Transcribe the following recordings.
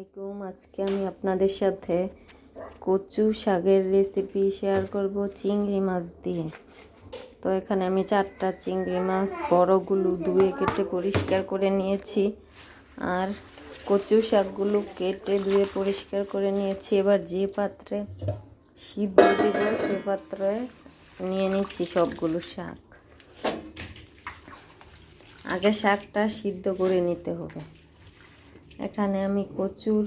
আলাইকুম। আজকে আমি আপনাদের সাথে কচু শাকের রেসিপি শেয়ার করব চিংড়ি মাছ দিয়ে। তো এখানে আমি 4টা চিংড়ি মাছ বড়গুলো ধুয়ে কেটে পরিষ্কার করে নিয়েছি, আর কচু শাকগুলো কেটে ধুয়ে পরিষ্কার করে নিয়েছি। এবার যে পাত্রে সিদ্ধ দিব সে পাত্রে নিয়ে নিচ্ছি সবগুলো শাক। আগে শাকটা সিদ্ধ করে নিতে হবে। এখানে আমি কচুর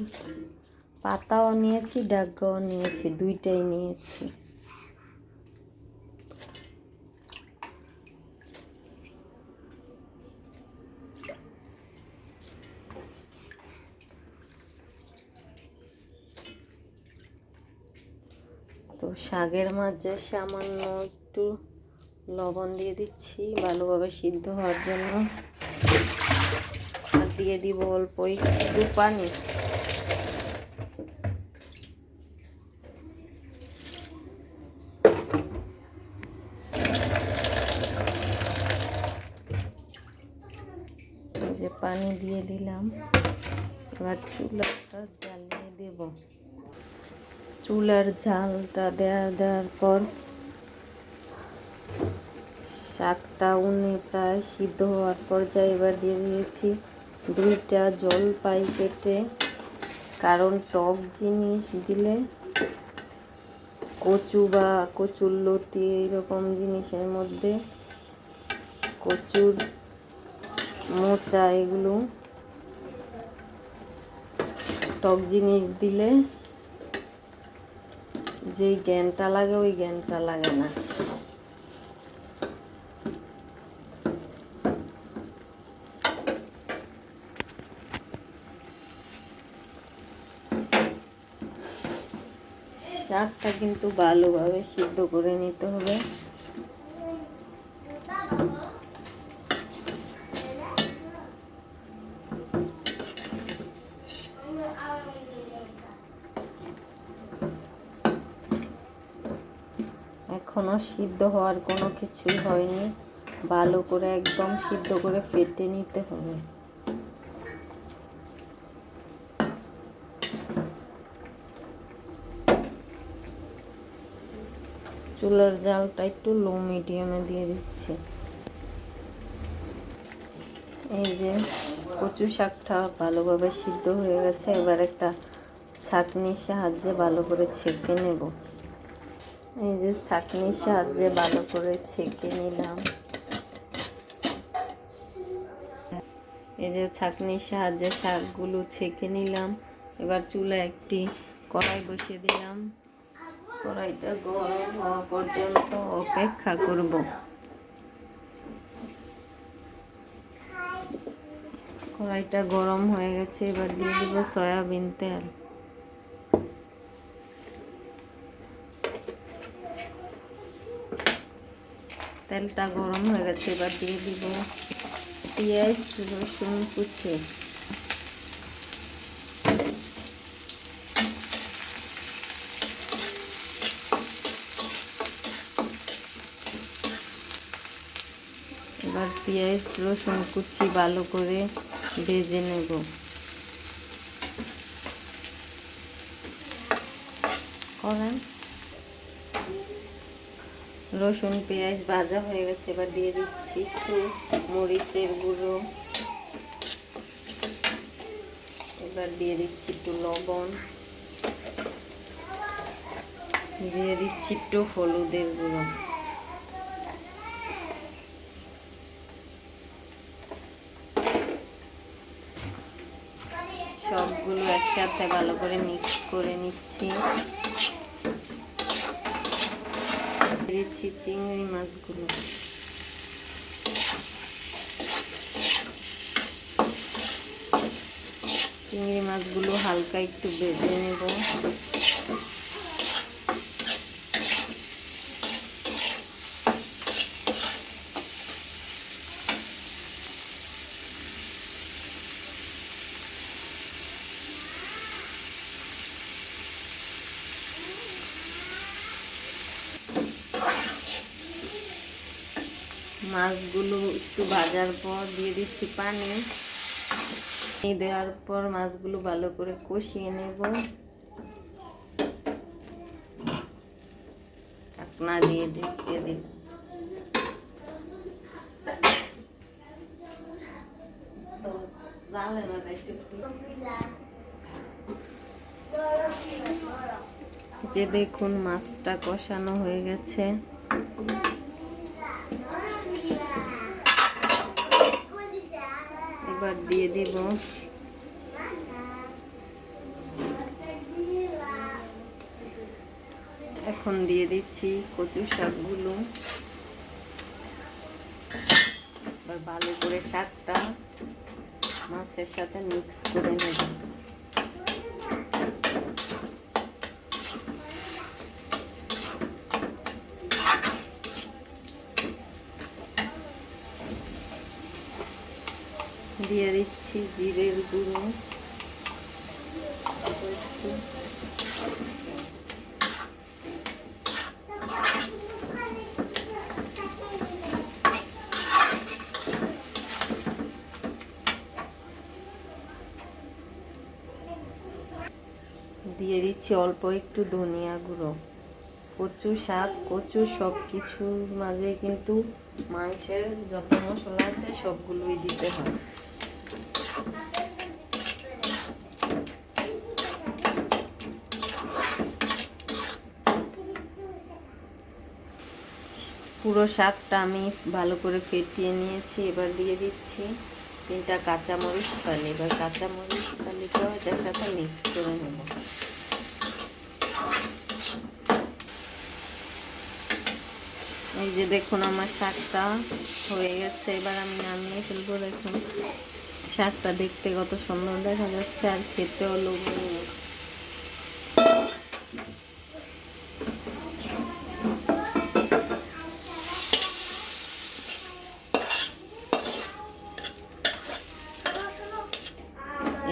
পাতাও নিয়েছি, ডাগাও নিয়েছি, দুইটাই নিয়েছি। তো শাকের মাঝে সামান্য একটু লবণ দিয়ে দিচ্ছি ভালোভাবে সিদ্ধ হওয়ার জন্য, আর দিয়ে দিব অল্প একটু পানি। যে পানি দিয়ে দিলাম, এবার চুলাটা জ্বালিয়ে দেব। চুলার ঝালটা দেওয়ার পর শাকটা প্রায় সিদ্ধ হওয়ার পর্যায়ে এবার দিয়ে দিয়েছি 2টা জলপাই কেটে, কারণ টক জিনিস দিলে কচু বা কচুর লতি এইরকম জিনিসের মধ্যে কচুর মোচা এগুলো টক জিনিস দিলে যেই জ্ঞানটা লাগে ওই জ্ঞানটা লাগে না। শাকটা কিন্তু ভালোভাবে সিদ্ধ করে নিতে হবে। এখনো সিদ্ধ হওয়ার কোনো কিছুই হয়নি, ভালো করে একদম সিদ্ধ করে ফেটে নিতে হবে। চুলার জালটা একটু লো মিডিয়ামে দিয়ে দিচ্ছি। এই যে কচু শাকটা ভালোভাবে সিদ্ধ হয়ে গেছে, এবার একটা ছাঁকনির সাহায্যে ভালো করে ছেঁকে নেব। এই যে ছাঁকনির সাহায্যে ভালো করে ছেঁকে নিলাম। এই যে ছাঁকনির সাহায্যে শাকগুলো ছেঁকে নিলাম। এবার চুলায় একটি কড়াই বসিয়ে দিলাম। কড়াইটা গরম হওয়া পর্যন্ত অপেক্ষা করব। কড়াইটা গরম হয়ে গেছে, এবার দিয়ে দিব সয়াবিন তেল। তেলটা গরম হয়ে গেছে, এবার দিয়ে দিব পেঁয়াজ রসুন কুচি। এবার পেঁয়াজ রসুন কুচি ভালো করে ভেজে নেব। রসুন পেঁয়াজ ভাজা হয়ে গেছে, এবার দিয়ে দিচ্ছি একটু মরিচের গুঁড়ো, এবার দিয়ে দিচ্ছি একটু লবণ, দিয়ে দিচ্ছি একটু হলুদের গুঁড়ো। সবগুলো একসাথে ভালো করে মিক্স করে নিচ্ছি। দিচ্ছি চিংড়ি মাছগুলো। চিংড়ি মাছগুলো হালকা একটু ভেজে নেব। মাছগুলো একটু ভাজার পর দিয়ে দিচ্ছি পানি। এই দেওয়ার পর মাছগুলো ভালো করে কষিয়ে নেব। ঢাকনা দিয়ে ঢেকে দিব। যে দেখুন মাছটা কষানো হয়ে গেছে। এবার দিয়ে দিব এখন দিয়ে দিচ্ছি কচু শাকগুলো। এবার ভালো করে শাকটা মাছের সাথে মিক্স করে নেব। দিয়ে দিচ্ছি জিরের গুঁড়ো, দিয়ে দিচ্ছি অল্প একটু ধনিয়া গুঁড়ো। কচু শাক, কচু সব কিছুর মাঝে কিন্তু মাংসের যত মশলা আছে সবগুলোই দিতে হয়। পুরো শাকটা আমি ভালো করে ফেটিয়ে নিয়েছি। এবার দিয়ে দিচ্ছি 3টা কাঁচামরিচ ফালি। এবার কাঁচামরিচ ফালিটাও এটার সাথে মিক্স করে নেব। এই যে দেখুন আমার শাকটা হয়ে গেছে। এবার আমি নামিয়ে ফেলবো। দেখুন শাকটা দেখতে কত সুন্দর দেখা যাচ্ছে আর খেতেও লোভনীয়।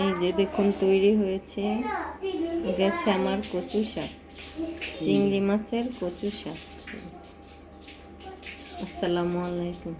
এই যে দেখুন তৈরি হয়েছে গেছে আমার কচু শাক, চিংড়ি মাছের কচু শাক। আসসালামু আলাইকুম।